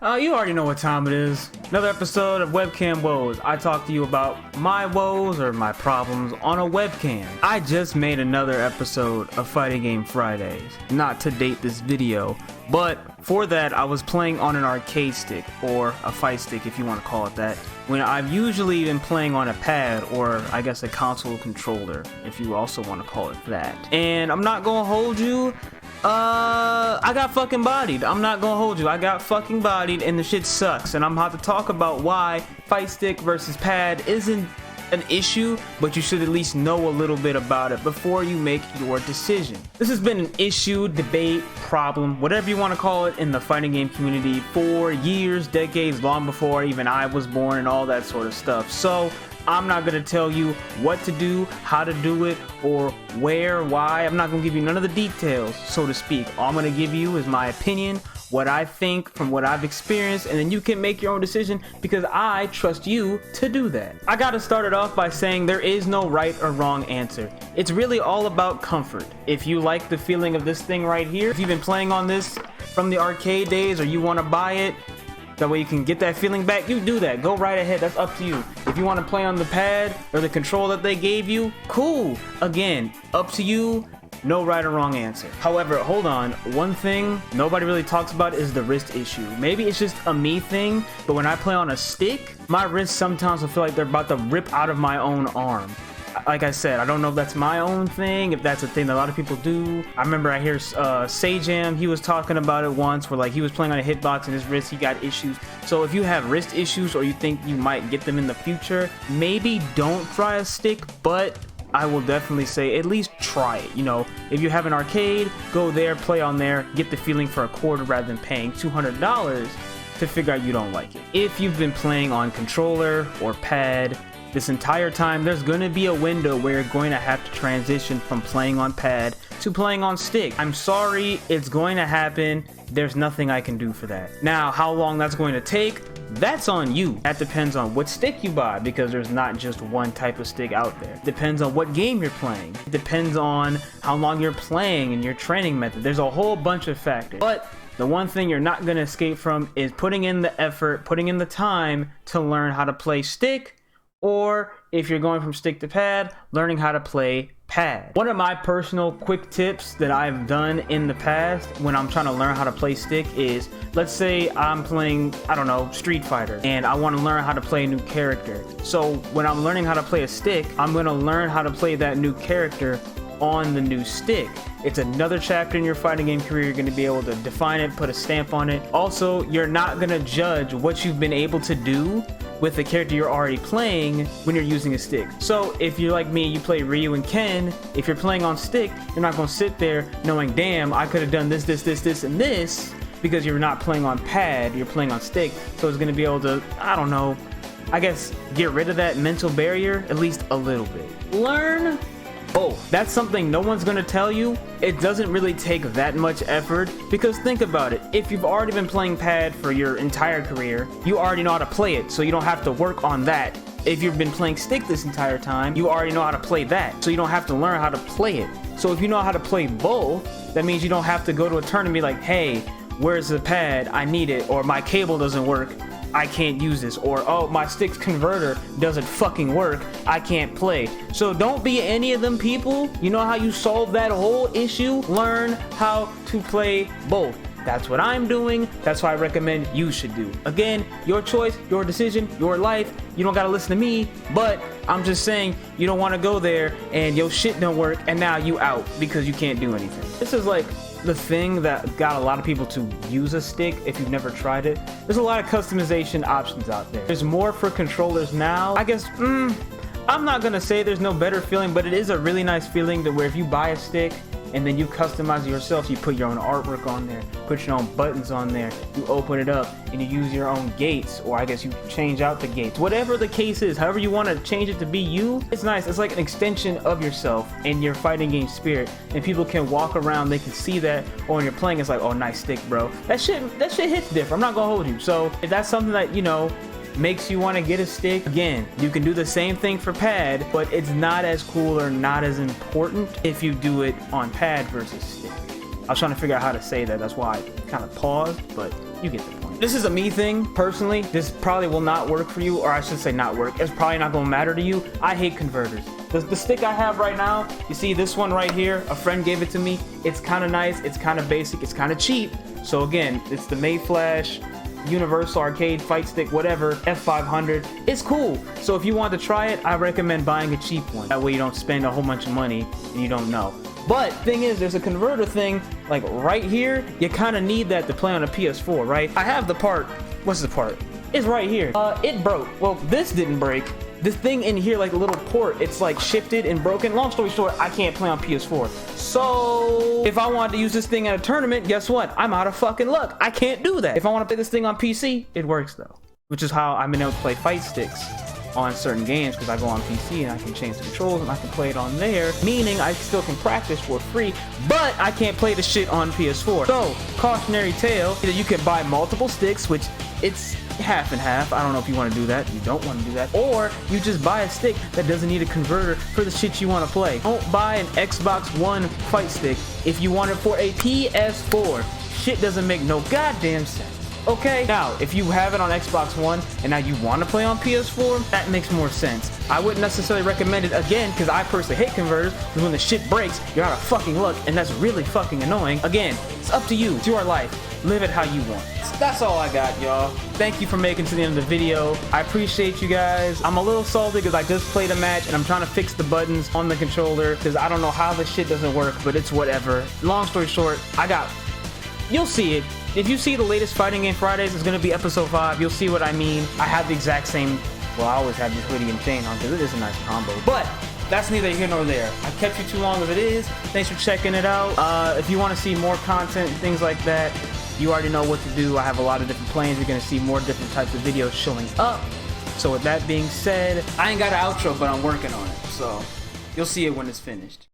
You already know what time it is. Another episode of Webcam Woes. I talk to you about my woes or my problems on a webcam. I just made another episode of Fighting Game Fridays. Not to date this video, but for that I was playing on an arcade stick, or a fight stick if you want to call it that, when I've usually been playing on a pad, or I guess a console controller, if you also want to call it that. And I'm not gonna hold you, I got fucking bodied. I'm not gonna hold you. I got fucking bodied and the shit sucks. And I'm about to talk about why fight stick versus pad isn't an issue, but you should at least know a little bit about it before you make your decision. This has been an issue, debate, problem, whatever you want to call it, in the fighting game community for years, decades, long before even I was born and all that sort of stuff. So I'm not going to tell you what to do, how to do it, or where, why. I'm not going to give you none of the details, so to speak. All I'm going to give you is my opinion, what I think from what I've experienced, and then you can make your own decision because I trust you to do that. I got to start it off by saying there is no right or wrong answer. It's really all about comfort. If you like the feeling of this thing right here, if you've been playing on this from the arcade days or you want to buy it, that way you can get that feeling back, you do that. Go right ahead, that's up to you. If you want to play on the pad or the control that they gave you, cool. Again, up to you. No right or wrong answer. However, hold on, one thing nobody really talks about is the wrist issue. Maybe it's just a me thing, but when I play on a stick, my wrists sometimes will feel like they're about to rip out of my own arm. Like I said, I don't know if that's my own thing, if that's a thing that a lot of people do. I remember I hear Sajam, he was talking about it once, where like he was playing on a hitbox and his wrist, he got issues. So if you have wrist issues or you think you might get them in the future, maybe don't try a stick, but I will definitely say at least try it. You know, if you have an arcade, go there, play on there, get the feeling for a quarter rather than paying $200 to figure out you don't like it. If you've been playing on controller or pad this entire time, there's going to be a window where you're going to have to transition from playing on pad to playing on stick. I'm sorry, it's going to happen. There's nothing I can do for that. Now, how long that's going to take, that's on you. That depends on what stick you buy, because there's not just one type of stick out there. It depends on what game you're playing. It depends on how long you're playing and your training method. There's a whole bunch of factors. But the one thing you're not going to escape from is putting in the effort, putting in the time to learn how to play stick, or if you're going from stick to pad, learning how to play pad. One of my personal quick tips that I've done in the past when I'm trying to learn how to play stick is, let's say I'm playing, I don't know, Street Fighter, and I want to learn how to play a new character. So when I'm learning how to play a stick, I'm going to learn how to play that new character on the new stick. It's another chapter in your fighting game career. You're going to be able to define it, put a stamp on it. Also, you're not going to judge what you've been able to do with the character you're already playing when you're using a stick. So if you're like me, you play Ryu and Ken, if you're playing on stick, you're not going to sit there knowing, damn, I could have done this, and this, because you're not playing on pad, you're playing on stick. So it's going to be able to, I don't know, I guess get rid of that mental barrier at least a little bit. Learn both. That's something no one's gonna tell you. It doesn't really take that much effort, because think about it. If you've already been playing pad for your entire career, you already know how to play it, so you don't have to work on that. If you've been playing stick this entire time, you already know how to play that, so you don't have to learn how to play it. So if you know how to play both, that means you don't have to go to a tournament and be like, hey, where's the pad? I need it. Or my cable doesn't work, I can't use this. Or, oh, my stick's converter doesn't fucking work, I can't play. So don't be any of them people. You know how you solve that whole issue? Learn how to play both. That's what I'm doing. That's what I recommend you should do. Again, your choice, your decision, your life. You don't gotta listen to me, but I'm just saying you don't want to go there and your shit don't work and now you out because you can't do anything. This is like the thing that got a lot of people to use a stick if you've never tried it. There's a lot of customization options out there. There's more for controllers now. I guess, I'm not gonna say there's no better feeling, but it is a really nice feeling that where if you buy a stick and then you customize it yourself, you put your own artwork on there, put your own buttons on there, you open it up and you use your own gates, or I guess you change out the gates. Whatever the case is, however you want to change it to be you, it's nice. It's like an extension of yourself and your fighting game spirit, and people can walk around, they can see that, or when you're playing, it's like, oh, nice stick, bro. That shit hits different. I'm not gonna hold you. So if that's something that, you know, makes you want to get a stick, again, you can do the same thing for pad, but it's not as cool or not as important if you do it on pad versus stick. I was trying to figure out how to say that. That's why I kind of paused, but you get the point. this is a me thing, personally. This probably will not work for you, or I should say not work. It's probably not gonna matter to you. I hate converters. The stick I have right now, you see this one right here, a friend gave it to me. It's kind of nice, it's kind of basic, it's kind of cheap. So again, it's the Mayflash Universal Arcade Fight Stick, whatever, F500. It's cool. So if you want to try it, I recommend buying a cheap one. That way you don't spend a whole bunch of money and you don't know. But thing is, there's a converter thing, like right here. You kind of need that to play on a PS4, right? I have the part. What's the part? It's right here. It broke. Well, this didn't break. This thing in here, like a little port, it's like shifted and broken. Long story short, I can't play on PS4. So if I wanted to use this thing at a tournament, guess what? I'm out of fucking luck. I can't do that. If I want to play this thing on PC, it works though. Which is how I've been able to play Fightsticks on certain games, because I go on PC and I can change the controls and I can play it on there, meaning I still can practice for free, but I can't play the shit on PS4. So, cautionary tale, either you can buy multiple sticks, which it's half and half. I don't know if you want to do that. You don't want to do that. Or you just buy a stick that doesn't need a converter for the shit you want to play. Don't buy an Xbox One fight stick if you want it for a PS4. Shit doesn't make no goddamn sense. Okay, now if you have it on Xbox One and now you want to play on PS4, that makes more sense. I wouldn't necessarily recommend it again, because I personally hate converters, because when the shit breaks, you're out of fucking luck, and that's really fucking annoying. Again, it's up to you. It's your life. Live it how you want. That's all I got, y'all. Thank you for making it to the end of the video. I appreciate you guys. I'm a little salty because I just played a match and I'm trying to fix the buttons on the controller because I don't know how this shit doesn't work, but it's whatever. Long story short, you'll see it. If you see the latest Fighting Game Fridays, it's going to be episode 5. You'll see what I mean. I have the exact same, well, I always have this hoodie and chain on because it is a nice combo. But that's neither here nor there. I kept you too long as it is. Thanks for checking it out. If you want to see more content and things like that, you already know what to do. I have a lot of different plans. You're going to see more different types of videos showing up. So with that being said, I ain't got an outro, but I'm working on it. So you'll see it when it's finished.